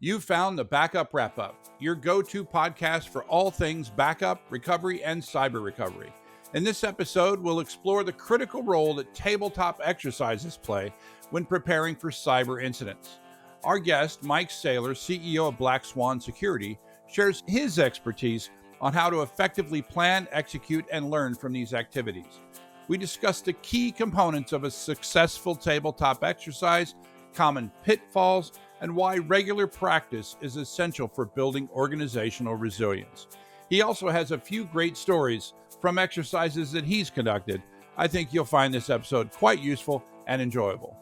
You found the Backup Wrap-Up, your go-to podcast for all things backup, recovery, and cyber recovery. In this episode, we'll explore the critical role that tabletop exercises play when preparing for cyber incidents. Our guest, Mike Saylor, CEO of Black Swan Security, shares his expertise on how to effectively plan, execute, and learn from these activities. We discuss the key components of a successful tabletop exercise, common pitfalls, and why regular practice is essential for building organizational resilience. He also has a few great stories from exercises that he's conducted. I think you'll find this episode quite useful and enjoyable.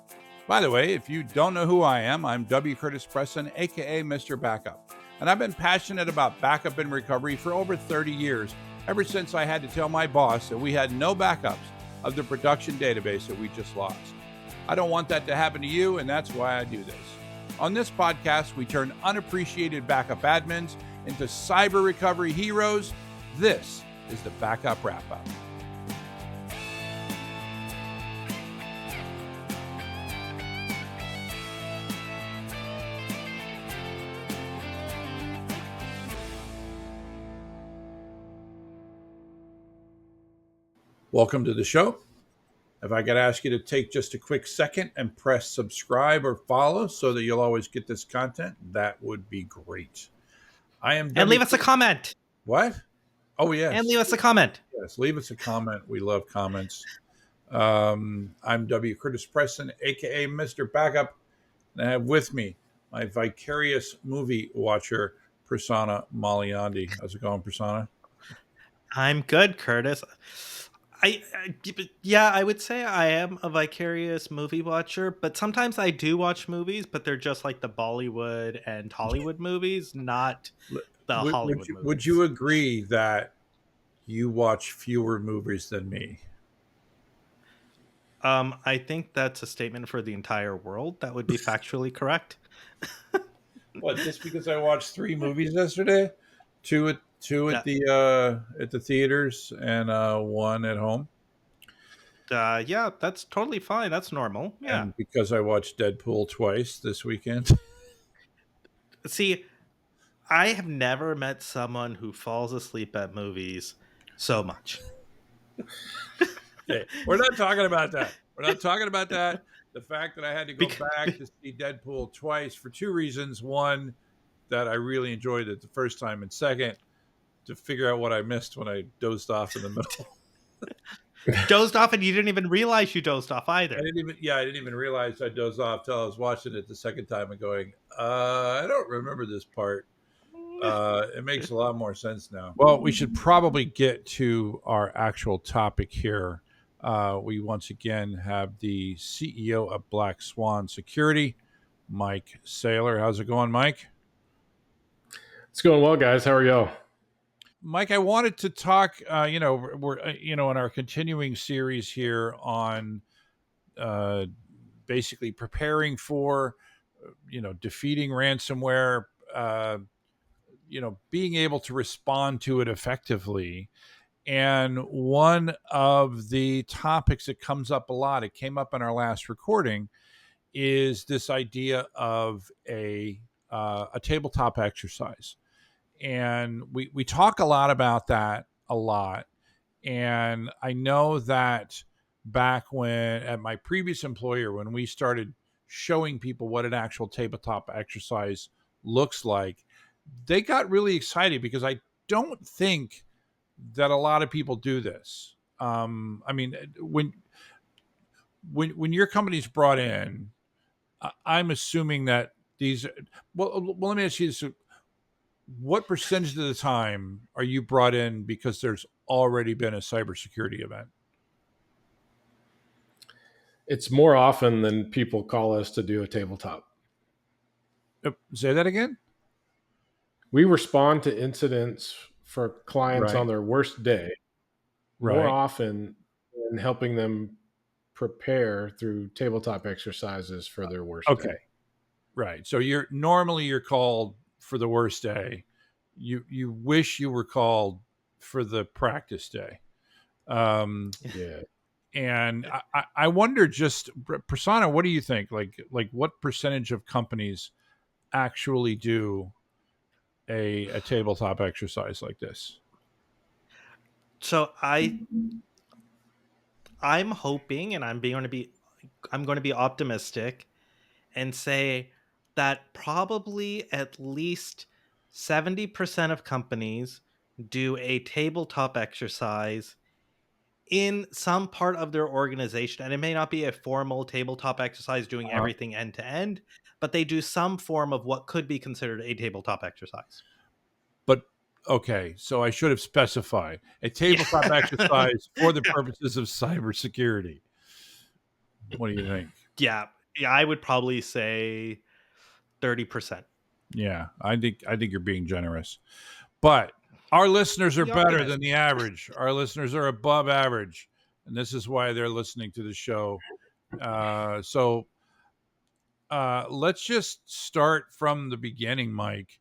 By the way, if you don't know who I am, I'm W. Curtis Preston, aka Mr. Backup. And I've been passionate about backup and recovery for over 30 years, ever since I had to tell my boss that we had no backups of the production database that we just lost. I don't want that to happen to you, and that's why I do this. On this podcast, we turn unappreciated backup admins into cyber recovery heroes. This is the Backup Wrap-Up. Welcome to the show. If I could ask you to take just a quick second and press subscribe or follow so that you'll always get this content, that would be great. And leave us a comment. What? Oh, yes. And leave us a comment. Yes, leave us a comment. We love comments. I'm W. Curtis Preston, a.k.a. Mr. Backup. And I have with me my vicarious movie watcher, Prasanna Malaiyandi. How's it going, Prasanna? I'm good, Curtis. I would say I am a vicarious movie watcher, but sometimes I do watch movies, but they're just like the Bollywood and Hollywood movies, not the Hollywood movies. Would you agree that you watch fewer movies than me? I think that's a statement for the entire world. That would be factually correct. What, just because I watched 3 movies yesterday? Two at the theaters and 1 at home. Yeah, that's totally fine. That's normal. Yeah. And because I watched Deadpool twice this weekend. See, I have never met someone who falls asleep at movies so much. Okay, we're not talking about that. We're not talking about that. The fact that I had to go back to see Deadpool twice for 2 reasons. One, that I really enjoyed it the first time, and second, to figure out what I missed when I dozed off in the middle. Dozed off, and you didn't even realize you dozed off either. I didn't even realize I dozed off till I was watching it the second time and going, I don't remember this part. It makes a lot more sense now. Well, we should probably get to our actual topic here. We once again have the CEO of Black Swan Security, Mike Saylor. How's it going, Mike? It's going well, guys. How are y'all? Mike, I wanted to talk, we're in our continuing series here on basically preparing for, defeating ransomware, being able to respond to it effectively. And one of the topics that comes up a lot, it came up in our last recording, is this idea of a tabletop exercise. And we talk a lot about that a lot. And I know that back when at my previous employer, when we started showing people what an actual tabletop exercise looks like, they got really excited because I don't think that a lot of people do this. When your company's brought in, I'm assuming that these. Well, let me ask you this: what percentage of the time are you brought in because there's already been a cybersecurity event? It's more often than people call us to do a tabletop. Say that again? We respond to incidents for clients on their worst day more often than helping them prepare through tabletop exercises for their worst day. Right. So you're called for the worst day. You wish you were called for the practice day. Yeah. And I wonder, just Prasanna, what do you think? Like what percentage of companies actually do a tabletop exercise like this? So I'm hoping, and I'm going to be optimistic and say that probably at least 70% of companies do a tabletop exercise in some part of their organization. And it may not be a formal tabletop exercise doing Uh, everything end to end, but they do some form of what could be considered a tabletop exercise. but okay, so I should have specified a Yeah. tabletop exercise for the purposes of cybersecurity. What do you think? Yeah. Yeah. I would probably say 30%. Yeah, I think you're being generous. But our listeners are Be better than optimistic. the average. Our listeners are above average, and this is why they're listening to the show. So let's just start from the beginning, Mike.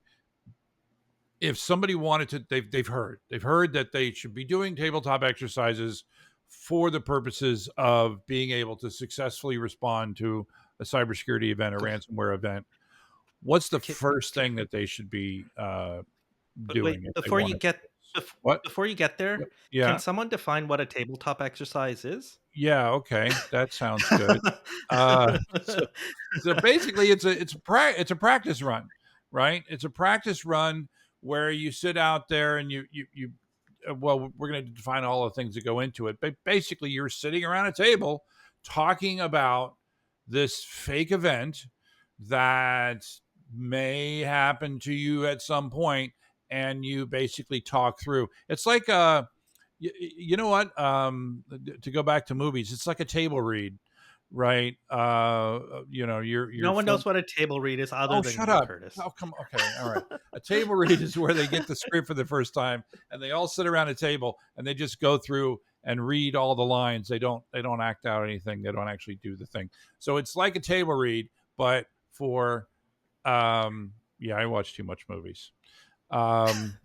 If somebody wanted to, they've heard that they should be doing tabletop exercises for the purposes of being able to successfully respond to a cybersecurity event, a ransomware event. What's the Ki- first ki- thing that they should be But doing wait, if they wanted to? What? before you get there, can Yeah. someone define what a tabletop exercise is? Yeah, okay. That sounds good. So basically it's a practice run, right? It's a practice run where you sit out there and you well, we're going to define all the things that go into it, but basically you're sitting around a table talking about this fake event that may happen to you at some point, and you basically talk through. It's like you know what? To go back to movies, it's like a table read, right? No You're one knows what a table read is other oh, than shut you, up. Curtis. Oh, come on. Okay, all right. A table read is where they get the script for the first time, and they all sit around a table and they just go through and read all the lines. They don't act out anything. They don't actually do the thing. So it's like a table read, but for yeah, I watch too much movies. Um,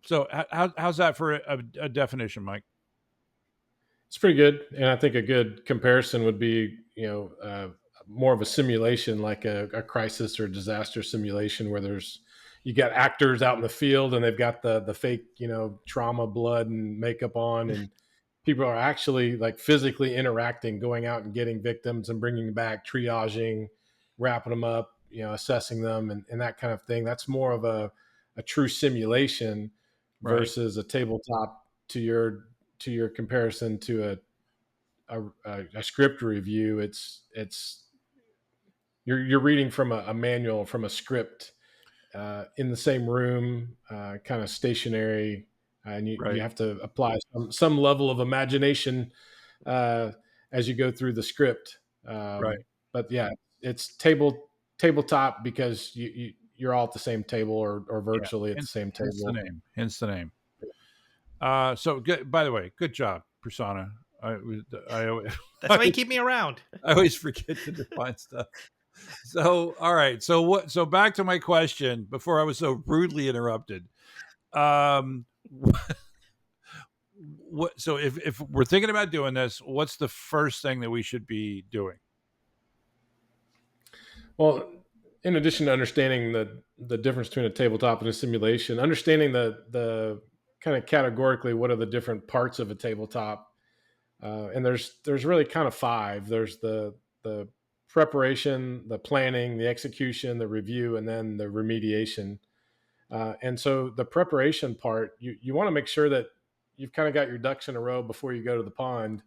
so how's that for a definition, Mike? It's pretty good, and I think a good comparison would be, more of a simulation, like a crisis or disaster simulation, where you got actors out in the field and they've got the fake, trauma blood and makeup on, and people are actually like physically interacting, going out and getting victims and bringing them back, triaging, wrapping them up, assessing them, and that kind of thing. That's more of a true simulation Right. versus a tabletop, to your comparison to a script review. It's you're reading from a manual, from a script, in the same room, kind of stationary, and you Right. have to apply some level of imagination, uh, as you go through the script. Right. But yeah, it's tabletop because you're all at the same table, or Yeah. virtually at the same Hence the table. name. Hence the name. So good. By the way, good job, Persona. I always, That's why you keep me around. I always forget to define stuff. So all right. So what? So back to my question before I was so rudely interrupted. Um, what? So if we're thinking about doing this, what's the first thing that we should be doing? Well, in addition to understanding the difference between a tabletop and a simulation, understanding the kind of categorically what are the different parts of a tabletop, and there's really kind of five. There's the preparation, the planning, the execution, the review, and then the remediation. And so the preparation part, you want to make sure that you've kind of got your ducks in a row before you go to the pond.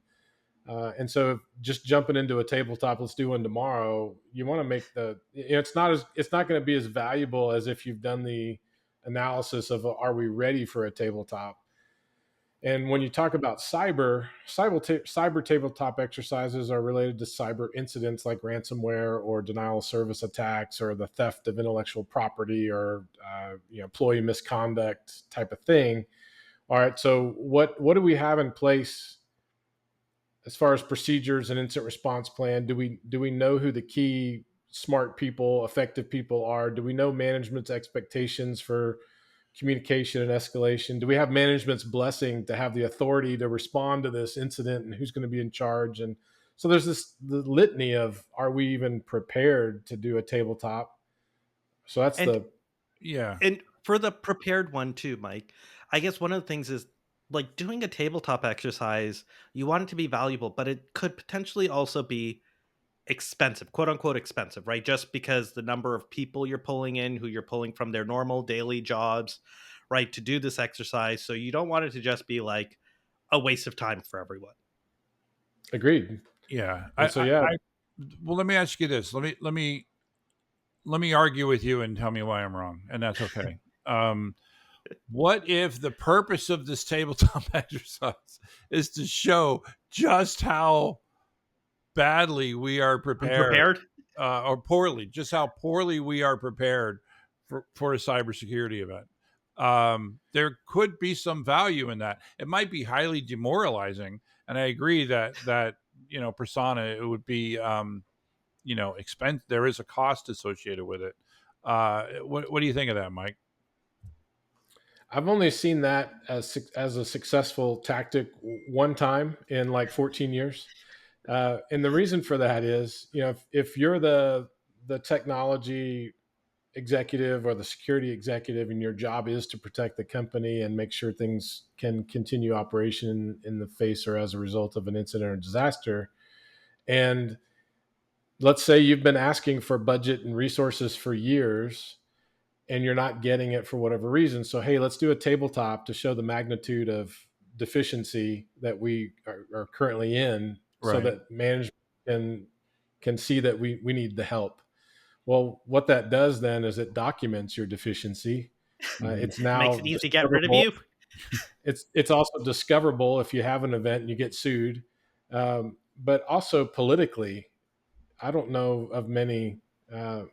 And so just jumping into a tabletop, let's do one tomorrow. You want to make it's not going to be as valuable as if you've done the analysis of, are we ready for a tabletop? And when you talk about cyber tabletop exercises are related to cyber incidents like ransomware or denial of service attacks or the theft of intellectual property or employee misconduct type of thing. All right, so what do we have in place as far as procedures and incident response plan? Do we know who the key smart people, effective people are? Do we know management's expectations for communication and escalation? Do we have management's blessing to have the authority to respond to this incident, and who's going to be in charge? And so there's the litany of, are we even prepared to do a tabletop? So that's And yeah. And for the prepared one too, Mike, I guess one of the things is like doing a tabletop exercise, you want it to be valuable, but it could potentially also be expensive, quote unquote expensive, right? Just because the number of people you're pulling in who you're pulling from their normal daily jobs, right, to do this exercise. So you don't want it to just be like a waste of time for everyone. Agreed. Yeah. And so, yeah, Well, let me ask you this. Let me argue with you and tell me why I'm wrong, and that's okay. What if the purpose of this tabletop exercise is to show just how badly we are prepared, Unprepared? or poorly, just how poorly we are prepared for a cybersecurity event? There could be some value in that. It might be highly demoralizing, and I agree that persona, it would be expense. There is a cost associated with it. What do you think of that, Mike? I've only seen that as a successful tactic one time in like 14 years. And the reason for that is, if you're the technology executive or the security executive and your job is to protect the company and make sure things can continue operation in the face or as a result of an incident or disaster, and let's say you've been asking for budget and resources for years and you're not getting it for whatever reason. So, hey, let's do a tabletop to show the magnitude of deficiency that we are currently in so Right. that management can see that we need the help. Well, what that does then is it documents your deficiency. Mhm. It's Makes now it easy to get rid of discoverable. you. It's also discoverable if you have an event and you get sued. But also politically, I don't know of uh,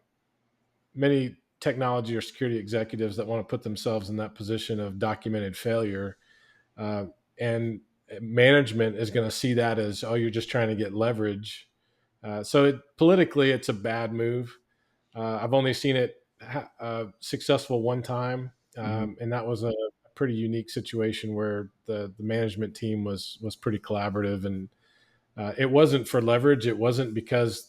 many technology or security executives that want to put themselves in that position of documented failure. Uh, and management is going to see that as, oh, you're just trying to get leverage. Politically, it's a bad move. I've only seen it successful one time, Mhm. and that was a pretty unique situation where the management team was pretty collaborative, and it wasn't for leverage. It wasn't because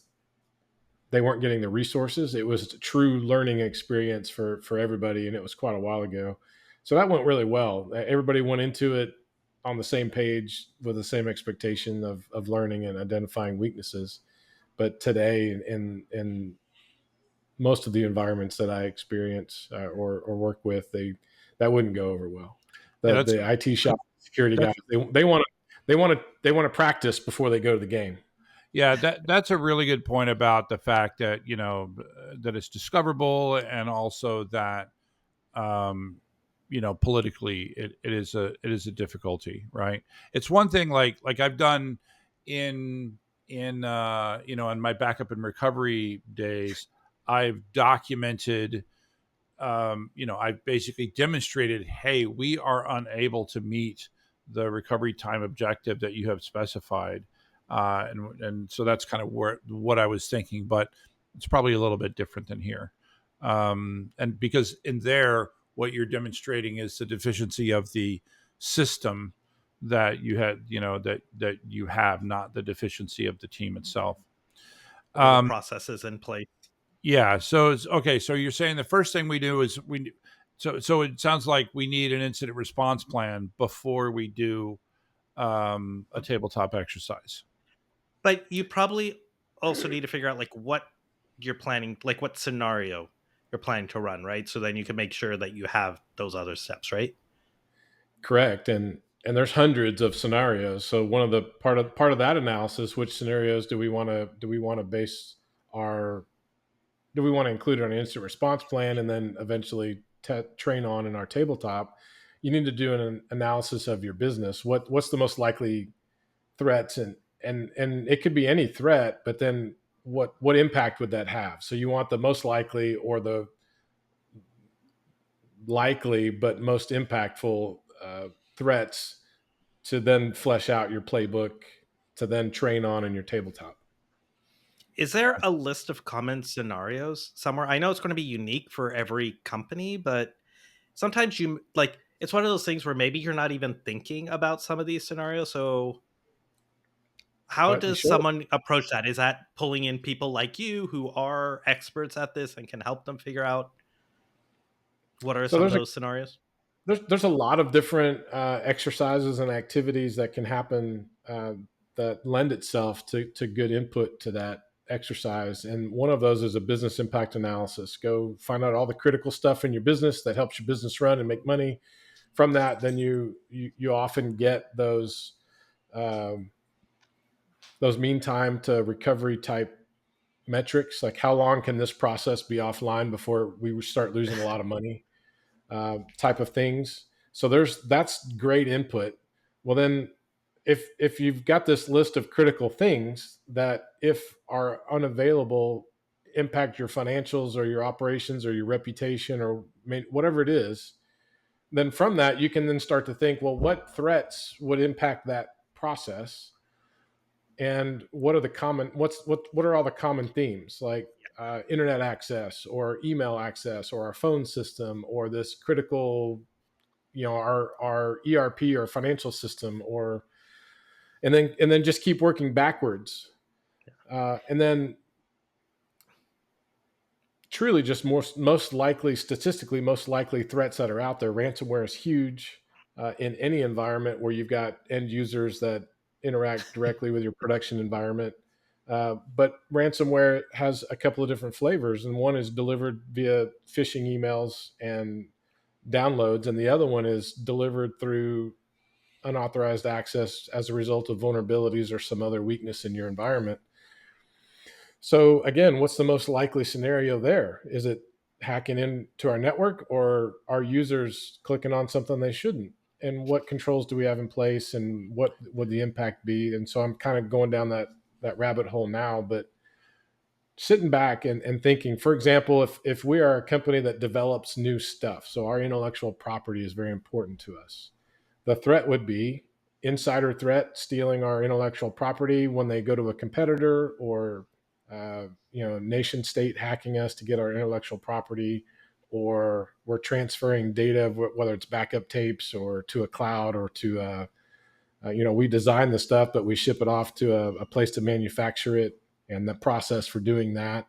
they weren't getting the resources. It was a true learning experience for everybody, and it was quite a while ago. So that went really well. Everybody went into it on the same page with the same expectation of learning and identifying weaknesses. But today, in most of the environments that I experience or work with, that wouldn't go over well. Yeah, The IT shop security guys, they want to practice before they go to the game. that's a really good point about the fact that that it's discoverable, and also that politically it is a difficulty, right? It's one thing, like I've done in in my backup and recovery days. I've documented, I've basically demonstrated, hey, we are unable to meet the recovery time objective that you have specified. And so that's kind of what I was thinking, but it's probably a little bit different than here. And because in there, what you're demonstrating is the deficiency of the system that you had, that you have, not the deficiency of the team itself. Or the Um, processes in place. yeah. So it's okay. So you're saying the first thing we do is so it sounds like we need an incident response plan before we do a tabletop exercise. But you probably also need to figure out like what you're planning, like what scenario you're planning to run, right? So then you can make sure that you have those other steps, right? Correct. And there's hundreds of scenarios. So one of the part of that analysis, which scenarios do we want to base our do we want to include it on an instant response plan and then eventually train on in our tabletop? You need to do an analysis of your business. What's the most likely threats, and it could be any threat, but then what impact would that have? So you want the most likely or the likely but most impactful threats to then flesh out your playbook to then train on in your tabletop. Is there a list of common scenarios somewhere? I know it's going to be unique for every company, but sometimes you like it's one of those things where maybe you're not even thinking about some of these scenarios. So How does Sure. someone approach that? Is that pulling in people like you who are experts at this and can help them figure out what are So some of those scenarios? there's a lot of different exercises and activities that can happen that lend itself to good input to that exercise. And one of those is a business impact analysis. Go find out all the critical stuff in your business that helps your business run and make money. From that, then you often get those mean time to recovery type metrics, like how long can this process be offline before we start losing a lot of money, type of things. So that's great input. Well, then if you've got this list of critical things that if are unavailable impact your financials or your operations or your reputation or whatever it is, then from that you can then start to think, well, what threats would impact that process, and what are all the common themes, like internet access or email access or our phone system or this critical, our ERP or financial system, or and then just keep working backwards, and then truly just most likely, statistically most likely threats that are out there. Ransomware is huge in any environment where you've got end users that interact directly with your production environment. But ransomware has a couple of different flavors, and one is delivered via phishing emails and downloads, and the other one is delivered through unauthorized access as a result of vulnerabilities or some other weakness in your environment. So again, what's the most likely scenario there? Is it hacking into our network, or are users clicking on something they shouldn't? And what controls do we have in place, and what would the impact be? And so I'm kind of going down that rabbit hole now, but sitting back and thinking, for example, if we are a company that develops new stuff, so our intellectual property is very important to us. The threat would be insider threat, stealing our intellectual property when they go to a competitor, or nation state hacking us to get our intellectual property, or we're transferring data, whether it's backup tapes or to a cloud or to we design the stuff, but we ship it off to a place to manufacture it, and the process for doing that.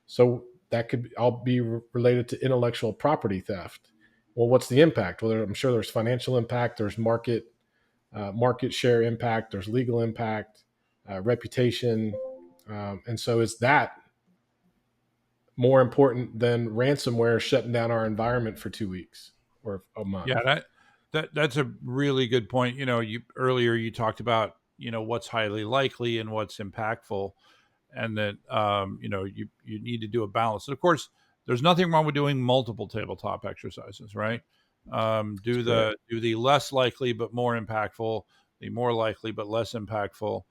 So that could all be related to intellectual property theft. Well, what's the impact? Well, I'm sure there's financial impact, there's market share impact, there's legal impact, reputation, and so is that more important than ransomware shutting down our environment for 2 weeks or a month? Yeah, that's a really good point. You earlier you talked about what's highly likely and what's impactful, and that you need to do a balance. And of course, there's nothing wrong with doing multiple tabletop exercises, right? Do the less likely but more impactful, the more likely but less impactful.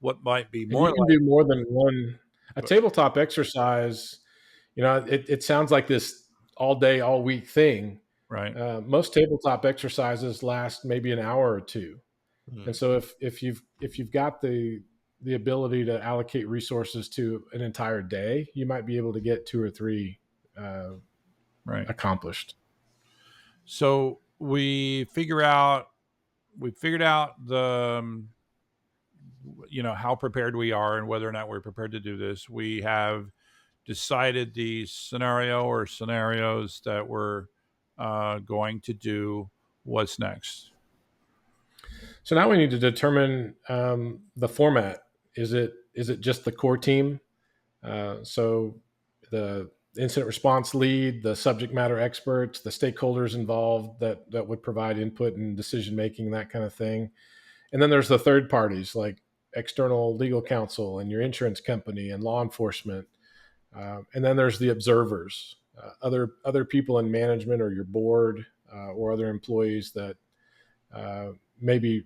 What might be And you more can do more than one. A tabletop exercise, it sounds like this all day, all week thing. right? Most tabletop exercises last maybe an hour or two. And so if you've got the ability to allocate resources to an entire day, you might be able to get 2 or 3 Right. accomplished. So we figured out the how prepared we are and whether or not we're prepared to do this. We have decided the scenario or scenarios that we're going to do. What's next? So now we need to determine the format. Is it just the core team? So the incident response lead, the subject matter experts, the stakeholders involved that would provide input and decision making, that kind of thing. And then there's the third parties, like external legal counsel and your insurance company and law enforcement. And then there's the observers, other people in management or your board, or other employees that maybe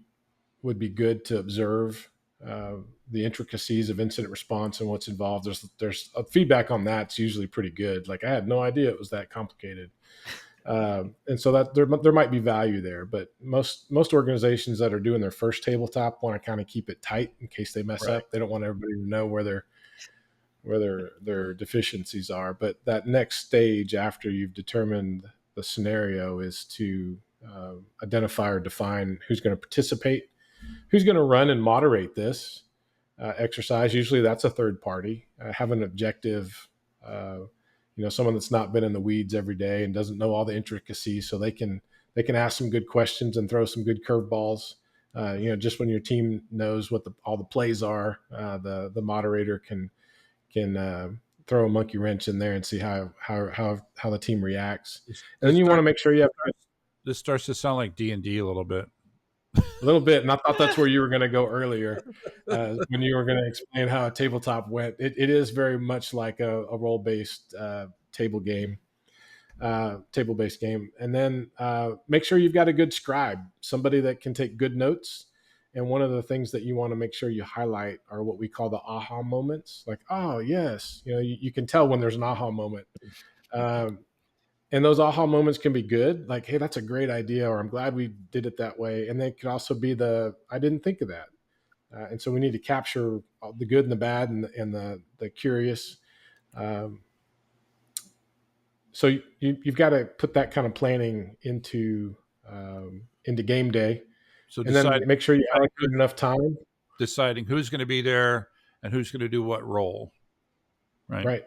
would be good to observe the intricacies of incident response and what's involved. There's a feedback on that's usually pretty good. Like, I had no idea it was that complicated. And so that there might be value there, but most organizations that are doing their first tabletop want to kind of keep it tight in case they mess up. They don't want everybody to know where their deficiencies are. But that next stage after you've determined the scenario is to identify or define who's going to participate. who's going to run and moderate this exercise. Usually that's a third party. Have an objective, someone that's not been in the weeds every day and doesn't know all the intricacies, so they can ask some good questions and throw some good curveballs. Just when your team knows what all the plays are, the moderator can throw a monkey wrench in there and see how the team reacts. And then you want to make sure you have. This starts to sound like D&D a little bit. A little bit, and I thought that's where you were going to go earlier when you were going to explain how a tabletop went. It is very much like a role-based table-based game. And then make sure you've got a good scribe, somebody that can take good notes. And one of the things that you want to make sure you highlight are what we call the aha moments. Like, oh, yes, you can tell when there's an aha moment. And those aha moments can be good, like, hey, that's a great idea, or I'm glad we did it that way. And they could also be I didn't think of that. And so we need to capture the good and the bad and the curious. So you've got to put that kind of planning into game day. So then make sure you allocate enough time. Deciding who's going to be there and who's going to do what role. Right.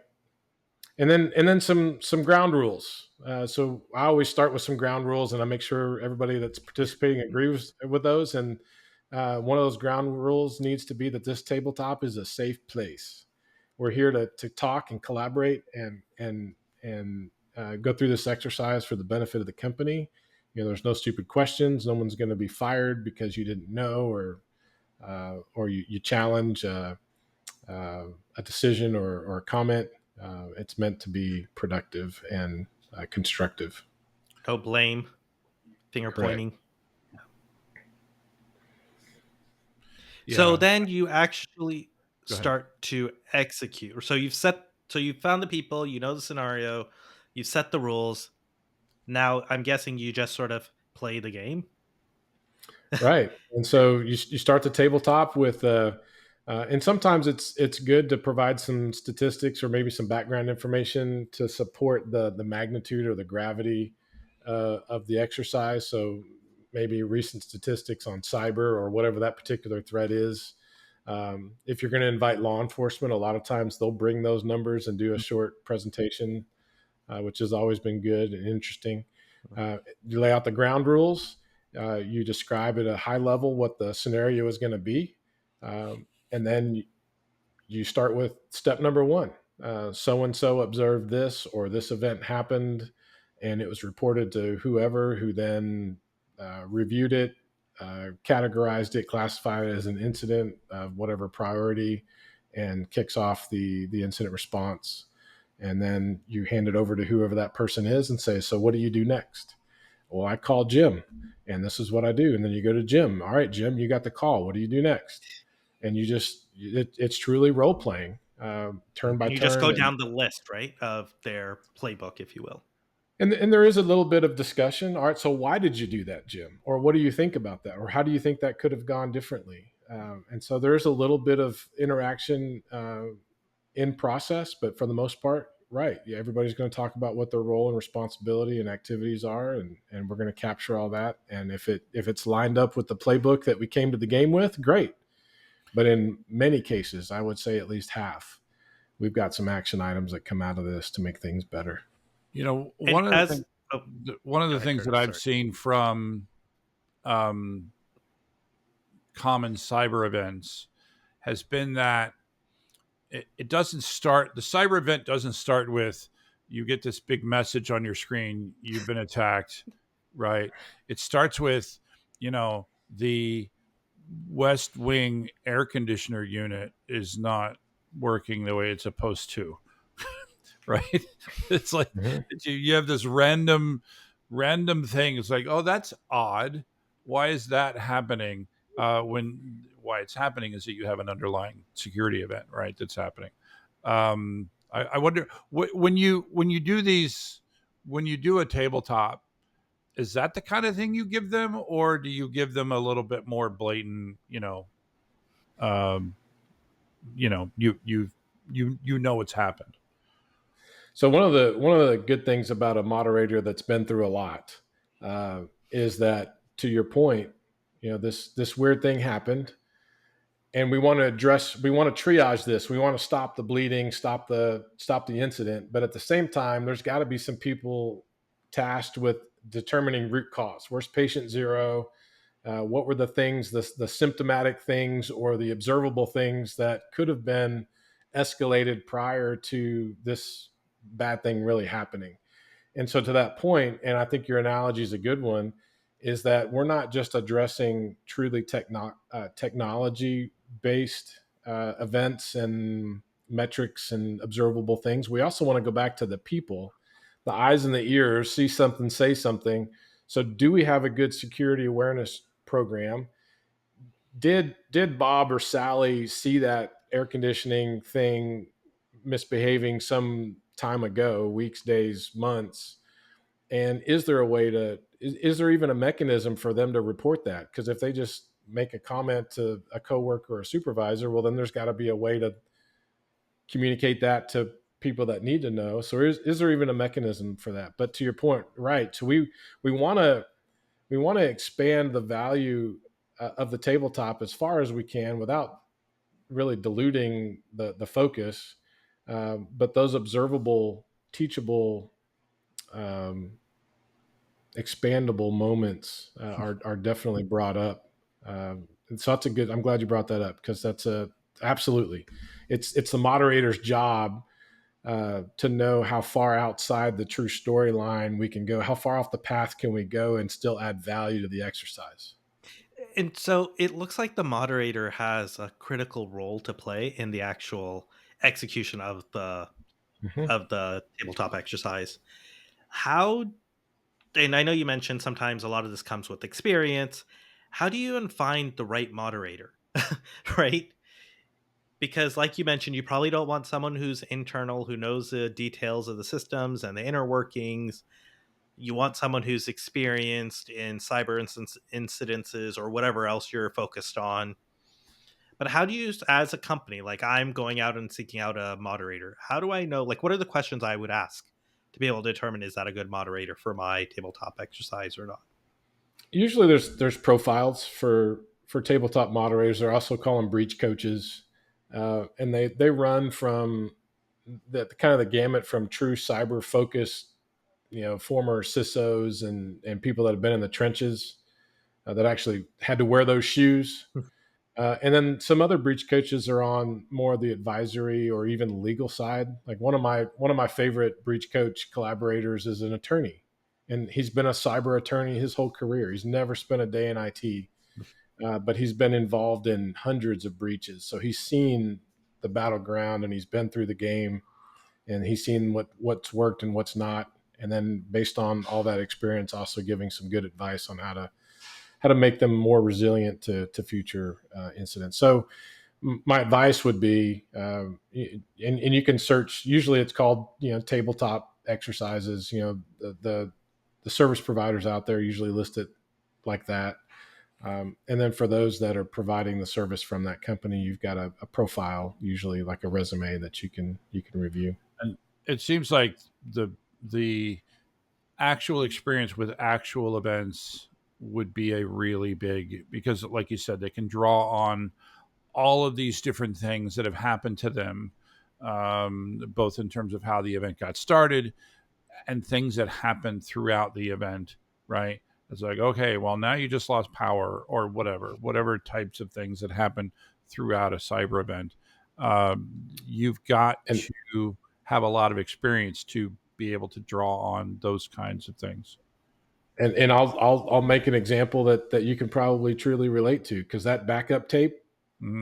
And then some ground rules. So I always start with some ground rules, and I make sure everybody that's participating agrees with those. And one of those ground rules needs to be that this tabletop is a safe place. We're here to talk and collaborate and go through this exercise for the benefit of the company. There's no stupid questions. No one's going to be fired because you didn't know, or you challenge a decision or a comment. It's meant to be productive and constructive. No blame, finger pointing. Yeah. So then you actually start to execute. So you've found the people, the scenario, you've set the rules. Now I'm guessing you just sort of play the game. Right. And so you start the tabletop with and sometimes it's good to provide some statistics or maybe some background information to support the magnitude or the gravity of the exercise. So maybe recent statistics on cyber or whatever that particular threat is. If you're going to invite law enforcement, a lot of times they'll bring those numbers and do a short presentation, which has always been good and interesting. You lay out the ground rules. You describe at a high level what the scenario is going to be. And then you start with step number one. So-and-so observed this, or this event happened, and it was reported to whoever, who then reviewed it, categorized it, classified it as an incident of whatever priority, and kicks off the incident response. And then you hand it over to whoever that person is and say, so what do you do next? Well, I call Jim, and this is what I do. And then you go to Jim. All right, Jim, you got the call. What do you do next? And you it's truly role playing, turn by turn. You just go down the list, right, of their playbook, if you will. And there is a little bit of discussion. All right, so why did you do that, Jim? Or what do you think about that? Or how do you think that could have gone differently? And so there's a little bit of interaction in process, but for the most part, right. Yeah, everybody's going to talk about what their role and responsibility and activities are, and we're going to capture all that. And if it's lined up with the playbook that we came to the game with, great. But in many cases, I would say at least half, we've got some action items that come out of this to make things better. One of the things that I've seen from common cyber events has been that it doesn't start, the cyber event doesn't start with, you get this big message on your screen, you've been attacked, right? It starts with, the West Wing air conditioner unit is not working the way it's supposed to, right? It's like you have this random thing. It's like, oh, that's odd. Why is that happening? Why it's happening is that you have an underlying security event, right? That's happening. I wonder when you do a tabletop, is that the kind of thing you give them, or do you give them a little bit more blatant? You know what's happened. So one of the good things about a moderator that's been through a lot is that, to your point, this weird thing happened, and we want to triage this. We want to stop the bleeding, stop the incident. But at the same time, there's got to be some people tasked with determining root cause. Where's patient zero? What were the things, the symptomatic things or the observable things that could have been escalated prior to this bad thing really happening? And so to that point, and I think your analogy is a good one, is that we're not just addressing truly technology based events and metrics and observable things. We also want to go back to the people, the eyes and the ears, see something, say something. So do we have a good security awareness program? Did Bob or Sally see that air conditioning thing misbehaving some time ago, weeks, days, months? And is there a way is there even a mechanism for them to report that? Because if they just make a comment to a coworker or a supervisor, well, then there's got to be a way to communicate that to people that need to know. So is there even a mechanism for that? But to your point, right. So we want to expand the value of the tabletop as far as we can without really diluting the focus. But those observable, teachable, expandable moments are definitely brought up. And so that's I'm glad you brought that up, because absolutely, it's the moderator's job to know how far outside the true storyline we can go, how far off the path can we go and still add value to the exercise. And so it looks like the moderator has a critical role to play in the actual execution of the tabletop exercise. How, and I know you mentioned sometimes a lot of this comes with experience. How do you even find the right moderator? Right? Because like you mentioned, you probably don't want someone who's internal, who knows the details of the systems and the inner workings. You want someone who's experienced in cyber incidences or whatever else you're focused on. But how do you, as a company, like I'm going out and seeking out a moderator, how do I know, like, what are the questions I would ask to be able to determine, is that a good moderator for my tabletop exercise or not? Usually there's profiles for tabletop moderators. They're also call them breach coaches. And they run from the kind of the gamut from true cyber focused, former CISOs and people that have been in the trenches that actually had to wear those shoes. And then some other breach coaches are on more of the advisory or even legal side. Like one of my favorite breach coach collaborators is an attorney, and he's been a cyber attorney his whole career. He's never spent a day in IT, but he's been involved in hundreds of breaches. So he's seen the battleground and he's been through the game, and he's seen what's worked and what's not. And then based on all that experience, also giving some good advice on how to make them more resilient to future incidents. So my advice would be, and you can search, usually it's called, tabletop exercises, the service providers out there usually list it like that. And then for those that are providing the service from that company, you've got a profile, usually like a resume that you can review. And it seems like the actual experience with actual events would be a really big, because like you said, they can draw on all of these different things that have happened to them, both in terms of how the event got started and things that happened throughout the event, right? It's like, okay, well, now you just lost power or whatever types of things that happen throughout a cyber event. You've got to have a lot of experience to be able to draw on those kinds of things. And I'll make an example that you can probably truly relate to, because that backup tape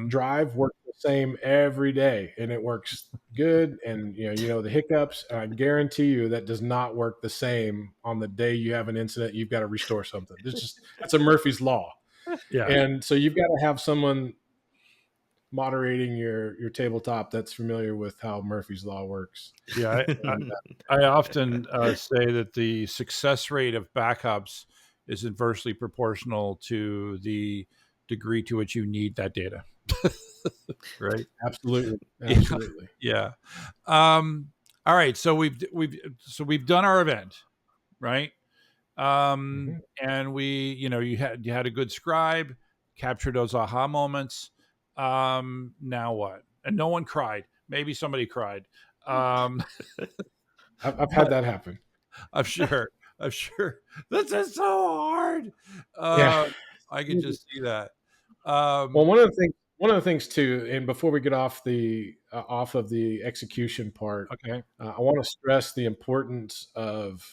drive works the same every day, and it works good. And the hiccups. I guarantee you that does not work the same on the day you have an incident. You've got to restore something. That's a Murphy's law. Yeah. And so you've got to have someone moderating your tabletop that's familiar with how Murphy's law works. Yeah, I often say that the success rate of backups is inversely proportional to the degree to which you need that data. Right? Absolutely. Yeah. All right. So we've done our event, right? And we, you had a good scribe, captured those aha moments. Now what? And no one cried. Maybe somebody cried. I've had that happen. I'm sure. This is so hard. Yeah. I could just see that. Well, one of the things too, and before we get off of the execution part, Okay. I want to stress the importance of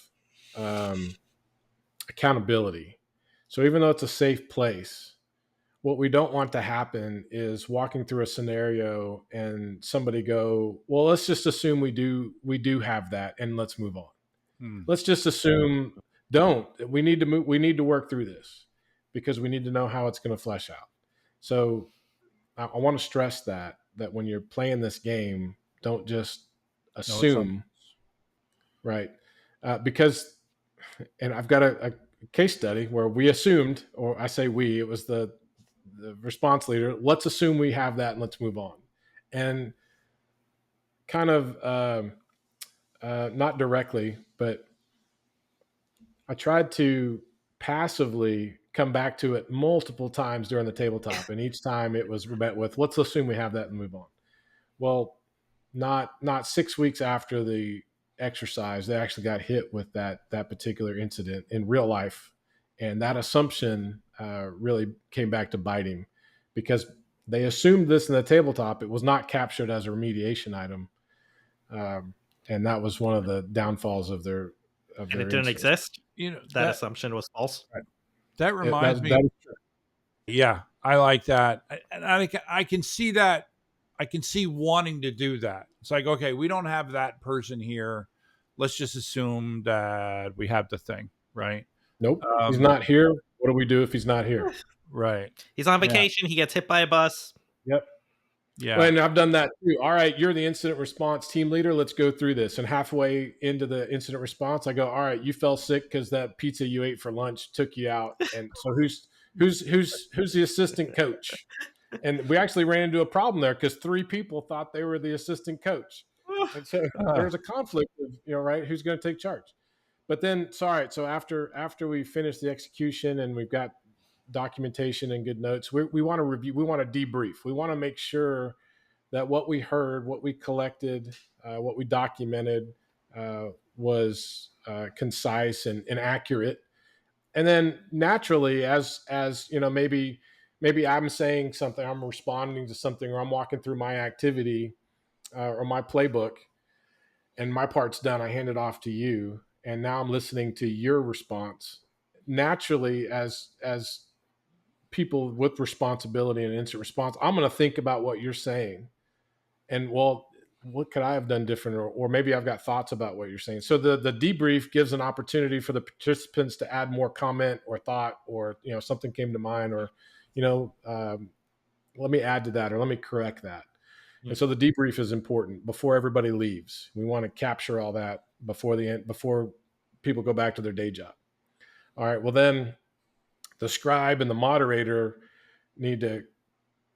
accountability. So even though it's a safe place, what we don't want to happen is walking through a scenario and somebody go, well, let's just assume we do have that and let's move on. Let's just assume we need to move, we need to work through this because we need to know how it's going to flesh out. So I want to stress that when you're playing this game, don't just assume, right? Because, and I've got a case study where we assumed, or I say we, it was the response leader. Let's assume we have that and let's move on. And kind of not directly, but I tried to passively come back to it multiple times during the tabletop, and each time it was met with, let's assume we have that and move on. Well, not 6 weeks after the exercise, they actually got hit with that particular incident in real life, and that assumption really came back to bite him because they assumed this in the tabletop. It was not captured as a remediation item, and that was one of the downfalls of their and it didn't incident. exist. That assumption was false. Right. That reminds me. Yeah, I like that, and I can see that. I can see wanting to do that. It's like, okay, we don't have that person here. Let's just assume that we have the thing, right? Nope, he's not here. What do we do if he's not here? Right. He's on vacation. Yeah. He gets hit by a bus. Yep. Yeah. Well, and I've done that too. All right, you're the incident response team leader. Let's go through this. And halfway into the incident response, I go, all right, you fell sick because that pizza you ate for lunch took you out. And so who's the assistant coach? And we actually ran into a problem there because 3 people thought they were the assistant coach. And so there was a conflict of, right, who's going to take charge. But then, so after we finish the execution and we've got documentation and good notes, we want to review, we want to debrief. We want to make sure that what we heard, what we collected, what we documented was concise and accurate. And then naturally, as maybe I'm saying something, I'm responding to something, or I'm walking through my activity or my playbook, and my part's done. I hand it off to you, and now I'm listening to your response. Naturally, as people with responsibility and instant response, I'm going to think about what you're saying, and what could I have done different, or maybe I've got thoughts about what you're saying. So the debrief gives an opportunity for the participants to add more comment or thought, or something came to mind, or let me add to that, or let me correct that. Mm-hmm. And so the debrief is important before everybody leaves. We want to capture all that before people go back to their day job. All right. Well, then the scribe and the moderator need to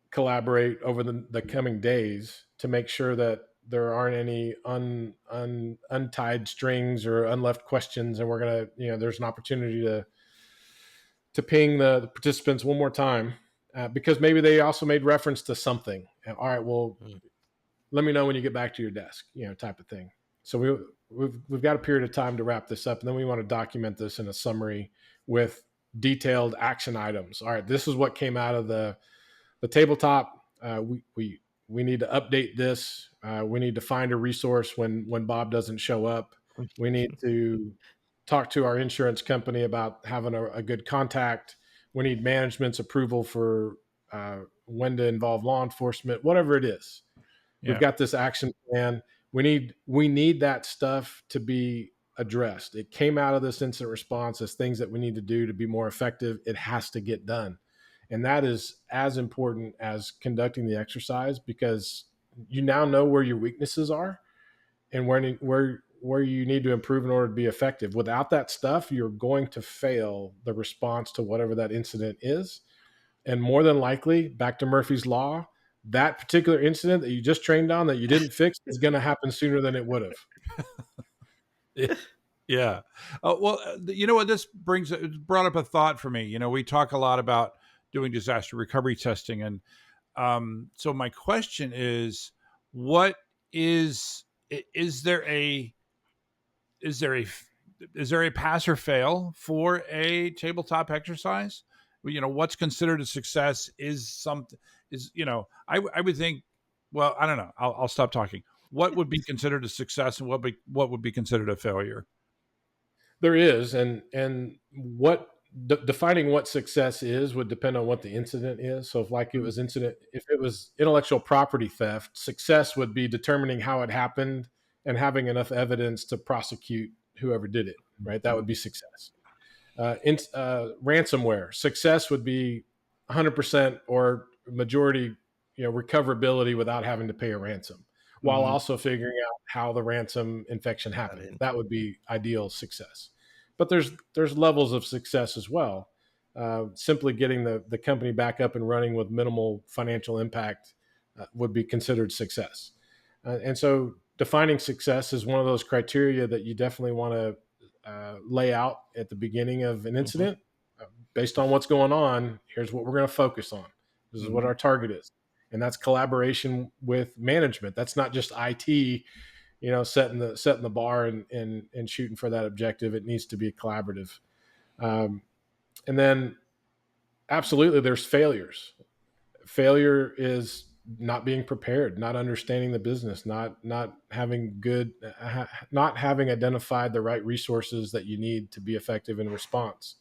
collaborate over the coming days to make sure that there aren't any untied strings or unleft questions. And we're going to, there's an opportunity to ping the participants one more time because maybe they also made reference to something. And, all right, well, let me know when you get back to your desk, type of thing. So we've got a period of time to wrap this up, and then we want to document this in a summary with detailed action items. All right, this is what came out of the tabletop. We need to update this. We need to find a resource when Bob doesn't show up. We need to talk to our insurance company about having a good contact. We need management's approval for when to involve law enforcement, whatever it is. Yeah. We've got this action plan. We need that stuff to be addressed. It came out of this incident response as things that we need to do to be more effective. It has to get done. And that is as important as conducting the exercise, because you now know where your weaknesses are and where you need to improve in order to be effective. Without that stuff, you're going to fail the response to whatever that incident is. And more than likely, back to Murphy's Law, that particular incident that you just trained on that you didn't fix is going to happen sooner than it would have. Yeah. Well, you know what? This brought up a thought for me. You know, we talk a lot about doing disaster recovery testing, and so my question is, what is is there a is there a is there a pass or fail for a tabletop exercise? You know, what's considered a success is something is I would think. Well, I don't know. I'll stop talking. What would be considered a success, and what would be considered a failure? There is, and what defining what success is would depend on what the incident is. So if it was intellectual property theft, success would be determining how it happened and having enough evidence to prosecute whoever did it. Right, that would be success. Ransomware success would be 100% or majority, recoverability without having to pay a ransom, while also figuring out how the ransom infection happened. That would be ideal success. But there's levels of success as well. Simply getting the company back up and running with minimal financial impact would be considered success. And so defining success is one of those criteria that you definitely want to lay out at the beginning of an incident. Based on what's going on, here's what we're going to focus on. This is what our target is. And that's collaboration with management. That's not just IT, setting the bar and shooting for that objective. It needs to be collaborative. And then absolutely there's failures. Failure is not being prepared, not understanding the business, not having identified the right resources that you need to be effective in response,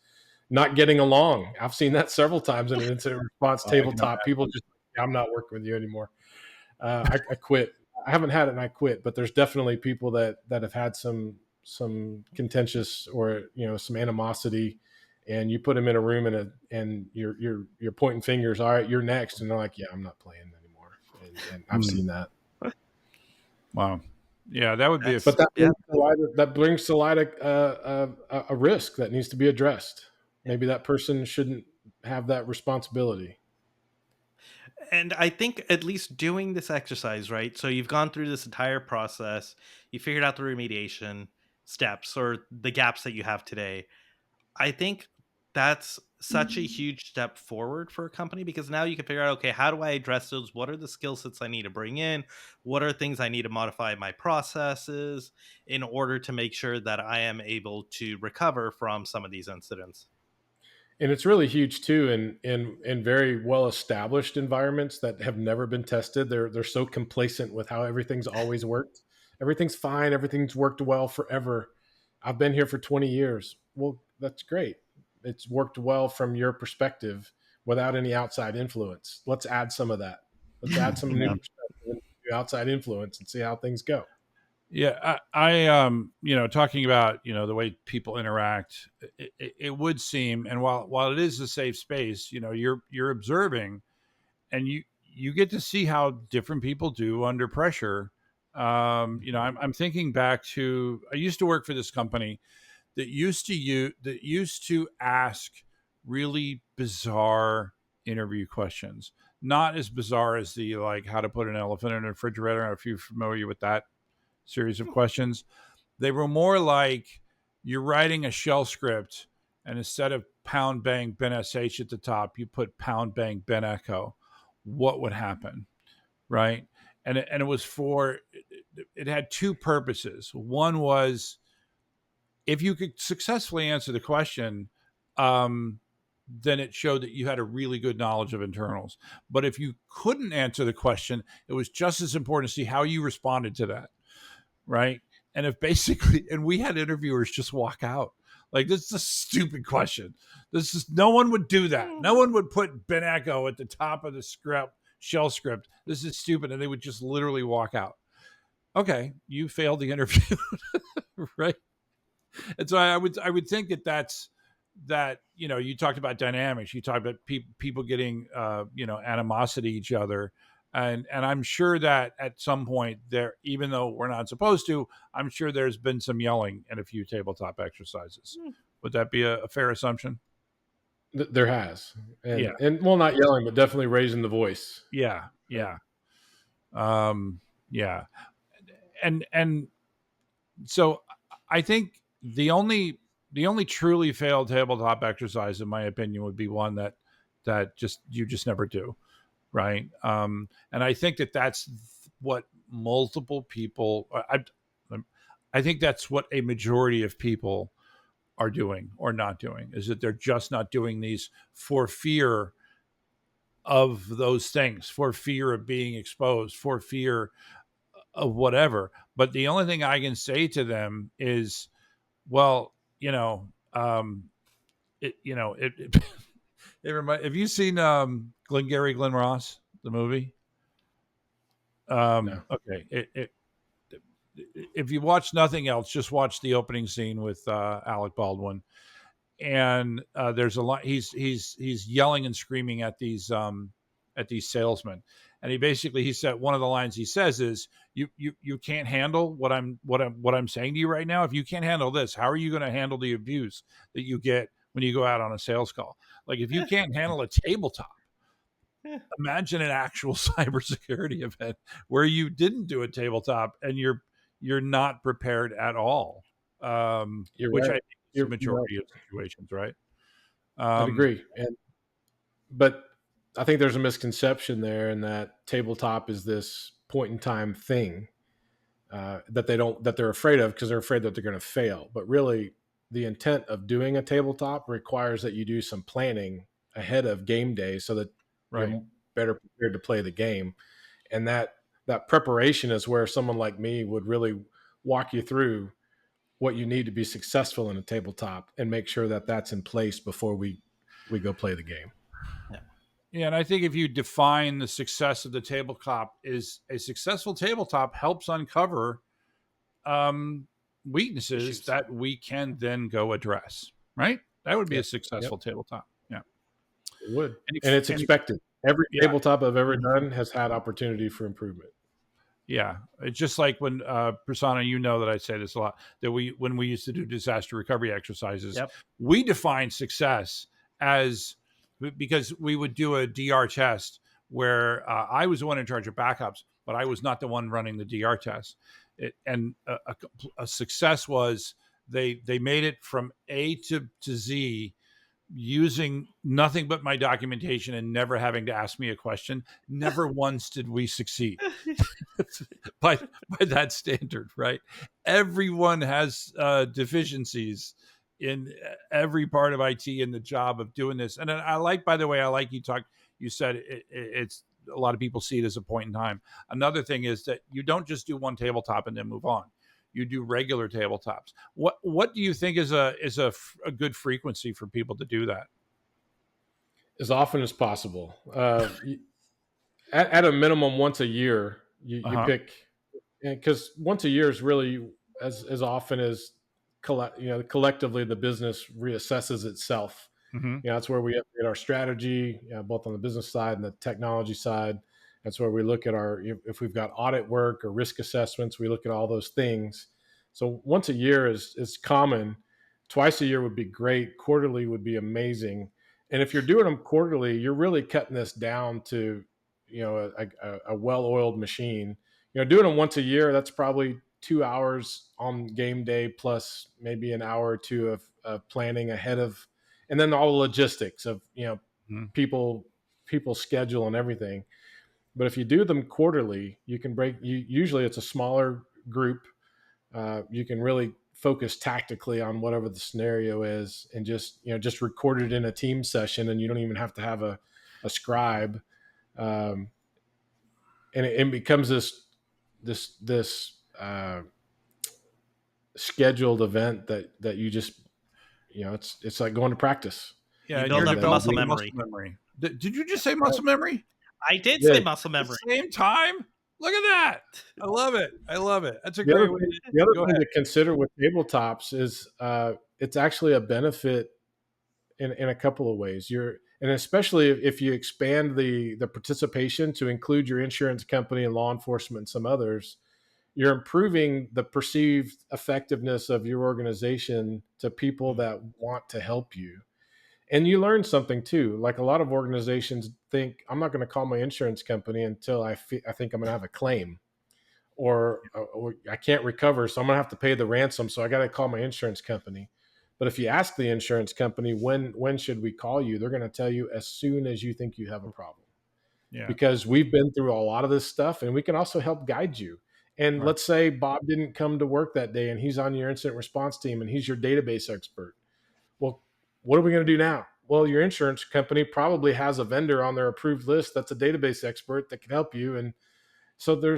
not getting along. I've seen that several times in an incident response tabletop. People just, I'm not working with you anymore. I quit. I haven't had it and I quit, but there's definitely people that have had some contentious or some animosity, and you put them in a room and you're pointing fingers. All right, you're next, and they're like, yeah, I'm not playing anymore. And I've seen that. Wow. Yeah, that would be. But that brings to light a risk that needs to be addressed. Maybe that person shouldn't have that responsibility. And I think at least doing this exercise, right? So you've gone through this entire process, you figured out the remediation steps or the gaps that you have today. I think that's such a huge step forward for a company, because now you can figure out, okay, how do I address those? What are the skill sets I need to bring in? What are things I need to modify my processes in order to make sure that I am able to recover from some of these incidents? And it's really huge too in very well established environments that have never been tested. They're so complacent with how everything's always worked. Everything's fine. Everything's worked well forever. I've been here for 20 years. Well, that's great. It's worked well from your perspective without any outside influence. Let's add some of that. Let's add some new perspective and outside influence and see how things go. Yeah, I talking about the way people interact, it would seem, and while it is a safe space, you're observing, and you get to see how different people do under pressure. I'm thinking back to, I used to work for this company that used to ask really bizarre interview questions, not as bizarre as the like how to put an elephant in a refrigerator. I don't know if you're familiar with that series of questions. They were more like you're writing a shell script, and instead of pound bang ben sh at the top, you put pound bang ben echo. What would happen, right? And it was it had two purposes. One was if you could successfully answer the question, then it showed that you had a really good knowledge of internals. But if you couldn't answer the question, it was just as important to see how you responded to that, right? And if basically, and we had interviewers just walk out. Like, this is a stupid question. No one would do that. No one would put Ben Echo at the top of the shell script. This is stupid. And they would just literally walk out. Okay, you failed the interview, right? And so I would think that you talked about dynamics. You talked about people getting animosity each other. And I'm sure that at some point there, even though we're not supposed to, I'm sure there's been some yelling in a few tabletop exercises. Would that be a fair assumption? There has, and well, not yelling, but definitely raising the voice. Yeah, yeah, yeah, and so I think the only truly failed tabletop exercise, in my opinion, would be one that you just never do, right? And I think that's what multiple people. I think that's what a majority of people are doing or not doing, is that they're just not doing these for fear of those things, for fear of being exposed, for fear of whatever. But the only thing I can say to them is, well, it have you seen Glengarry Glen Ross, the movie? No. Okay. If you watch nothing else, just watch the opening scene with Alec Baldwin, and there's a lot. He's yelling and screaming at these salesmen, and he said, one of the lines he says is, you can't handle what I'm saying to you right now. If you can't handle this, how are you going to handle the abuse that you get when you go out on a sales call? Like, if you can't handle a tabletop, imagine an actual cybersecurity event where you didn't do a tabletop and you're not prepared at all. Which Right. I think is the You're right. majority of situations, right? I'd agree. But I think there's a misconception there in that tabletop is this point in time thing that they're afraid of because they're afraid that they're going to fail. But really, the intent of doing a tabletop requires that you do some planning ahead of game day so that you're better prepared to play the game. And that preparation is where someone like me would really walk you through what you need to be successful in a tabletop and make sure that that's in place before we go play the game. Yeah, and I think if you define the success of the tabletop, is a successful tabletop helps uncover weaknesses Issues. that we can then go address, right? That would be a successful tabletop. Yeah, it would. And it's expected. Every tabletop I've ever done has had opportunity for improvement. Yeah, it's just like when Prasanna, you know that I say this a lot, that when we used to do disaster recovery exercises, we define success as, because we would do a DR test where I was the one in charge of backups, but I was not the one running the DR test. And a success was they made it from A to Z using nothing but my documentation and never having to ask me a question. Never once did we succeed by that standard, right? Everyone has deficiencies in every part of IT in the job of doing this. And I like, by the way, you said it's a lot of people see it as a point in time. Another thing is that you don't just do one tabletop and then move on. You do regular tabletops. What do you think is a good frequency for people to do that? As often as possible. At a minimum, once a year, you pick, because once a year is really as often as collectively the business reassesses itself. That's where we update our strategy, both on the business side and the technology side. That's where we look at if we've got audit work or risk assessments, we look at all those things. So once a year is common. Twice a year would be great. Quarterly would be amazing. And if you're doing them quarterly, you're really cutting this down to, a well-oiled machine. Doing them once a year, that's probably 2 hours on game day plus maybe an hour or two of planning ahead of, and then all the logistics of people schedule and everything. But if you do them quarterly, you can usually it's a smaller group. You can really focus tactically on whatever the scenario is, and just record it in a team session, and you don't even have to have a scribe. And it becomes this scheduled event that you just, it's like going to practice. Yeah, you build up the muscle memory. Did you just say muscle memory? I did say muscle memory. At the same time? Look at that. I love it. That's a great way. The other thing to consider with tabletops is it's actually a benefit in a couple of ways. And especially if you expand the participation to include your insurance company and law enforcement and some others, you're improving the perceived effectiveness of your organization to people that want to help you. And you learn something too. Like, a lot of organizations think, I'm not going to call my insurance company until I think I'm going to have a claim, or I can't recover, so I'm going to have to pay the ransom. So I got to call my insurance company. But if you ask the insurance company, when should we call you? They're going to tell you as soon as you think you have a problem. Yeah. Because we've been through a lot of this stuff, and we can also help guide you. And let's say Bob didn't come to work that day and he's on your incident response team and he's your database expert. Well, what are we going to do now? Well, your insurance company probably has a vendor on their approved list that's a database expert that can help you. And so they're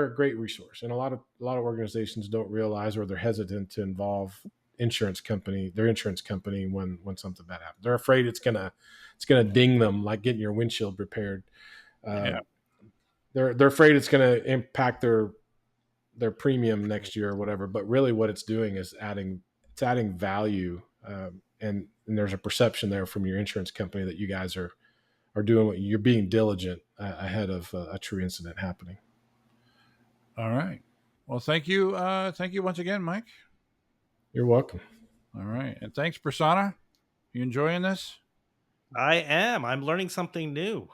a great resource. And a lot of organizations don't realize, or they're hesitant to involve their insurance company when something bad happens. They're afraid it's gonna ding them like getting your windshield repaired. They're afraid it's going to impact their premium next year or whatever. But really, what it's doing is adding value, and there's a perception there from your insurance company that you guys are doing what you're being diligent ahead of a true incident happening. All right. Well, thank you once again, Mike. You're welcome. All right, and thanks, Prasanna. You enjoying this? I am. I'm learning something new.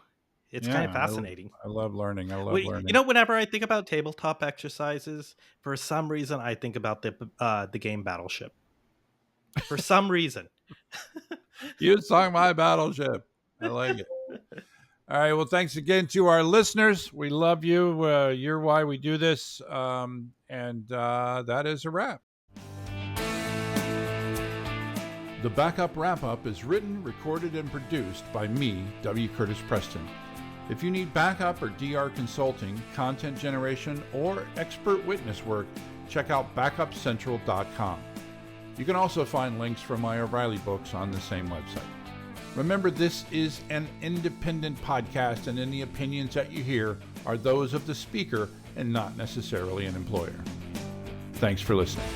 It's kind of fascinating. I love learning. Learning. You know, whenever I think about tabletop exercises, for some reason, I think about the game Battleship. For some reason. You sung my Battleship. I like it. All right. Well, thanks again to our listeners. We love you. You're why we do this. And that is a wrap. The Backup Wrap-Up is written, recorded, and produced by me, W. Curtis Preston. If you need backup or DR consulting, content generation, or expert witness work, check out backupcentral.com. You can also find links for my O'Reilly books on the same website. Remember, this is an independent podcast, and any opinions that you hear are those of the speaker and not necessarily an employer. Thanks for listening.